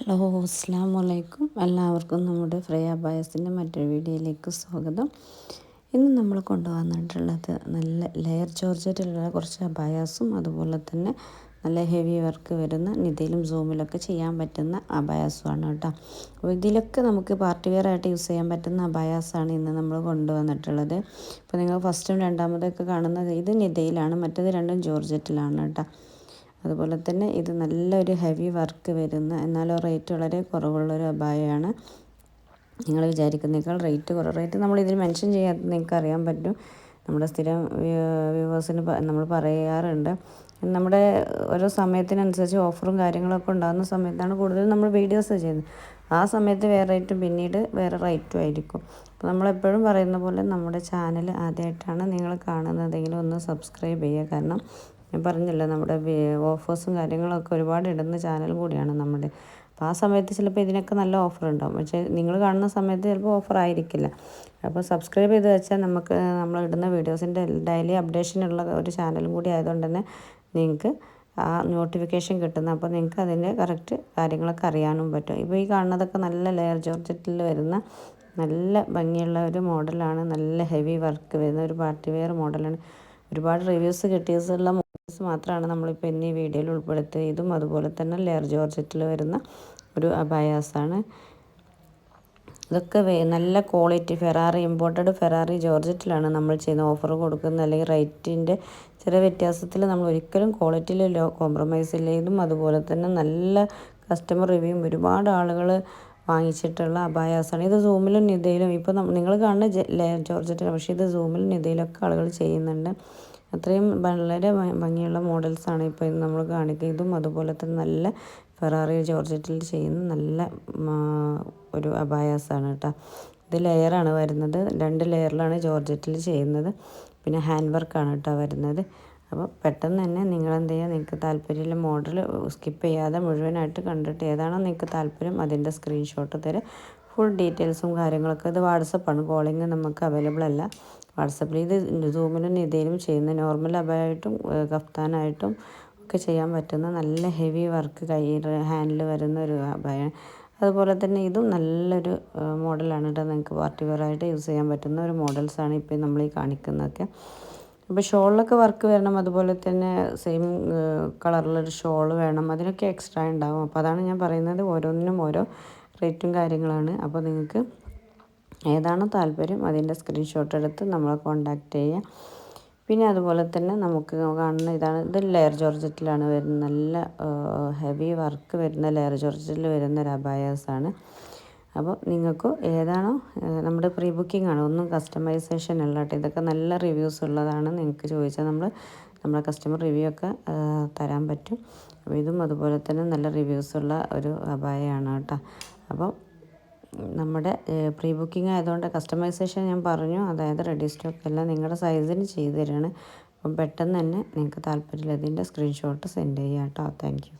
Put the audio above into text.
Hello അസ്സലാമു അലൈക്കും. എല്ലാവർക്കും നമ്മുടെ ഫ്രയ അബായസിൻ്റെ മറ്റൊരു വീഡിയോയിലേക്ക് സ്വാഗതം. ഇന്ന് നമ്മൾ കൊണ്ടുവന്നിട്ടുള്ളത് നല്ല ലെയർ ജോർജറ്റിലുള്ള കുറച്ച് അബായാസും അതുപോലെ തന്നെ നല്ല ഹെവി വർക്ക് വരുന്ന നിതയിലും സൂമിലൊക്കെ ചെയ്യാൻ പറ്റുന്ന അബായാസുമാണ് കേട്ടോ. അപ്പോൾ ഇതിലൊക്കെ നമുക്ക് പാർട്ടി വെയർ ആയിട്ട് യൂസ് ചെയ്യാൻ പറ്റുന്ന അബായാസാണ് ഇന്ന് നമ്മൾ കൊണ്ടുവന്നിട്ടുള്ളത്. ഇപ്പോൾ നിങ്ങൾ ഫസ്റ്റും രണ്ടാമതൊക്കെ കാണുന്നത് ഇത് നിതയിലാണ്, മറ്റേത് രണ്ടും ജോർജറ്റിലാണ് കേട്ടോ. അതുപോലെ തന്നെ ഇത് നല്ലൊരു ഹെവി വർക്ക് വരുന്ന എന്നാലും റേറ്റ് വളരെ കുറവുള്ളൊരു അബായയാണ്. നിങ്ങൾ വിചാരിക്കുന്നേക്കാൾ റേറ്റ് നമ്മളിതിൽ മെൻഷൻ ചെയ്യാതെ നിങ്ങൾക്ക് അറിയാൻ പറ്റും. നമ്മുടെ സ്ഥിരം വ്യൂവേഴ്സിന് നമ്മൾ പറയാറുണ്ട്, നമ്മുടെ ഓരോ സമയത്തിനനുസരിച്ച് ഓഫറും കാര്യങ്ങളൊക്കെ ഉണ്ടാകുന്ന സമയത്താണ് കൂടുതലും നമ്മൾ വീഡിയോസ് ചെയ്യുന്നത്. ആ സമയത്ത് വേറെ റേറ്റും പിന്നീട് വേറെ റേറ്റും ആയിരിക്കും. അപ്പോൾ നമ്മളെപ്പോഴും പറയുന്ന പോലെ നമ്മുടെ ചാനൽ ആദ്യമായിട്ടാണ് നിങ്ങൾ കാണുന്നതെങ്കിലും ഒന്ന് സബ്സ്ക്രൈബ് ചെയ്യുക. കാരണം ഞാൻ പറഞ്ഞല്ലോ, നമ്മുടെ ഓഫേഴ്സും കാര്യങ്ങളൊക്കെ ഒരുപാട് ഇടുന്ന ചാനൽ കൂടിയാണ് നമ്മുടെ. അപ്പോൾ ആ സമയത്ത് ചിലപ്പോൾ ഇതിനൊക്കെ നല്ല ഓഫർ ഉണ്ടാവും, പക്ഷേ നിങ്ങൾ കാണുന്ന സമയത്ത് ചിലപ്പോൾ ഓഫർ ആയിരിക്കില്ല. അപ്പോൾ സബ്സ്ക്രൈബ് ചെയ്ത് വെച്ചാൽ നമുക്ക് നമ്മൾ ഇടുന്ന വീഡിയോസിൻ്റെ ഡെയിലി അപ്ഡേഷനുള്ള ഒരു ചാനലും കൂടി ആയതുകൊണ്ട് തന്നെ നിങ്ങൾക്ക് ആ നോട്ടിഫിക്കേഷൻ കിട്ടുന്നത്. അപ്പോൾ നിങ്ങൾക്ക് അതിൻ്റെ കറക്റ്റ് കാര്യങ്ങളൊക്കെ അറിയാനും പറ്റും. ഇപ്പോൾ ഈ കാണുന്നതൊക്കെ നല്ല ലെയർ ജോർജറ്റിൽ വരുന്ന നല്ല ഭംഗിയുള്ള ഒരു മോഡലാണ്. നല്ല ഹെവി വർക്ക് വരുന്ന ഒരു പാർട്ടി വെയർ മോഡലാണ്. ഒരുപാട് റിവ്യൂസ് കിട്ടിയിട്ടുള്ള മോഡൽസ് മാത്രമാണ് നമ്മളിപ്പോൾ ഇന്ന് ഈ വീഡിയോയിൽ ഉൾപ്പെടുത്തിയത്. ഇതും അതുപോലെ തന്നെ ലെയർ ജോർജറ്റിൽ വരുന്ന ഒരു അബായാസാണ്. ഇതൊക്കെ നല്ല ക്വാളിറ്റി ഇമ്പോർട്ടഡ് ഫെറാറി ജോർജറ്റിലാണ് നമ്മൾ ചെയ്യുന്ന ഓഫർ കൊടുക്കുന്നത്. അല്ലെങ്കിൽ റേറ്റിൻ്റെ ചെറിയ വ്യത്യാസത്തിൽ നമ്മൾ ഒരിക്കലും ക്വാളിറ്റിയിൽ കോംപ്രമൈസ് ഇല്ല. ഇതും അതുപോലെ തന്നെ നല്ല കസ്റ്റമർ റിവ്യൂവും ഒരുപാട് ആളുകൾ വാങ്ങിച്ചിട്ടുള്ള അബായാസാണ്. ഇത് സൂമിലും നിതയിലും ഇപ്പോൾ നിങ്ങൾ കാണുന്ന ജോർജറ്റിലാണ്, പക്ഷേ ഇത് സൂമിലും നിതയിലൊക്കെ ആളുകൾ ചെയ്യുന്നുണ്ട്. അത്രയും വളരെ ഭംഗിയുള്ള മോഡൽസാണ് ഇപ്പോൾ ഇന്ന് നമ്മൾ കാണിക്കുക. ഇതും അതുപോലെ തന്നെ നല്ല ഫെറാറി ജോർജറ്റിൽ ചെയ്യുന്ന നല്ല ഒരു അബായാസാണ് കേട്ടോ. ഇത് ലെയറാണ് വരുന്നത്, 2 ലെയറിലാണ് ജോർജറ്റിൽ ചെയ്യുന്നത്. പിന്നെ ഹാൻഡ് വർക്കാണ് കേട്ടോ വരുന്നത്. അപ്പോൾ പെട്ടെന്ന് തന്നെ നിങ്ങൾ എന്ത് ചെയ്യുക, നിങ്ങൾക്ക് താല്പര്യമുള്ള മോഡൽ സ്കിപ്പ് ചെയ്യാതെ മുഴുവനായിട്ട് കണ്ടിട്ട് ഏതാണോ നിങ്ങൾക്ക് താല്പര്യം അതിൻ്റെ സ്ക്രീൻഷോട്ട് തരാം. ഫുൾ ഡീറ്റെയിൽസും കാര്യങ്ങളൊക്കെ ഇത് വാട്സപ്പാണ്, കോളിങ് നമുക്ക് അവൈലബിൾ അല്ല. വാട്സപ്പിൽ ഇത് സൂമിലും നിതയിലും ചെയ്യുന്ന നോർമൽ അബായായിട്ടും കഫ്താനായിട്ടും ഒക്കെ ചെയ്യാൻ പറ്റുന്ന നല്ല ഹെവി വർക്ക് ഹാൻഡിൽ വരുന്ന ഒരു അബായ. അതുപോലെ തന്നെ ഇതും നല്ലൊരു മോഡലാണ് കേട്ടോ. നിങ്ങൾക്ക് പാർട്ടി വെയർ ആയിട്ട് യൂസ് ചെയ്യാൻ പറ്റുന്ന ഒരു മോഡൽസാണ് ഇപ്പോൾ നമ്മൾ ഈ കാണിക്കുന്നതൊക്കെ. ഇപ്പോൾ ഷോളിലൊക്കെ വർക്ക് വരണം, അതുപോലെ തന്നെ സെയിം കളറിലൊരു ഷോൾ വേണം, അതിനൊക്കെ എക്സ്ട്രാ ഉണ്ടാവും. അപ്പോൾ അതാണ് ഞാൻ പറയുന്നത്, ഓരോന്നിനും ഓരോ റേറ്റും കാര്യങ്ങളാണ്. അപ്പോൾ നിങ്ങൾക്ക് ഏതാണോ താല്പര്യം അതിൻ്റെ സ്ക്രീൻഷോട്ട് എടുത്ത് നമ്മളെ കോൺടാക്റ്റ് ചെയ്യുക. പിന്നെ അതുപോലെ തന്നെ നമുക്ക് കാണുന്ന ഇത് ലെയർ ജോർജറ്റിലാണ് വരുന്നത്. നല്ല ഹെവി വർക്ക് വരുന്ന ലെയർ ജോർജറ്റിൽ വരുന്ന ഒരു അബായാസാണ്. അപ്പോൾ നിങ്ങൾക്ക് ഏതാണോ, നമ്മുടെ പ്രീ ബുക്കിംഗ് ആണ്, ഒന്നും കസ്റ്റമൈസേഷൻ അല്ല കേട്ടോ. ഇതൊക്കെ നല്ല റിവ്യൂസ് ഉള്ളതാണ്. നിങ്ങൾക്ക് ചോദിച്ചാൽ നമ്മളെ കസ്റ്റമർ റിവ്യൂ ഒക്കെ തരാൻ പറ്റും. അപ്പോൾ ഇതും അതുപോലെ തന്നെ നല്ല റിവ്യൂസുള്ള ഒരു അബായയാണ് കേട്ടോ. അപ്പോൾ നമ്മുടെ പ്രീ ബുക്കിംഗ് ആയതുകൊണ്ട് കസ്റ്റമൈസേഷൻ ഞാൻ പറഞ്ഞു, അതായത് റെഡി സ്റ്റോക്ക് എല്ലാം നിങ്ങളുടെ സൈസിന് ചെയ്തു തരികയാണ്. അപ്പം പെട്ടെന്ന് തന്നെ നിങ്ങൾക്ക് താല്പര്യമുള്ളതിൻ്റെ സ്ക്രീൻഷോട്ട് സെൻഡ് ചെയ്യാം കേട്ടോ. Thank you.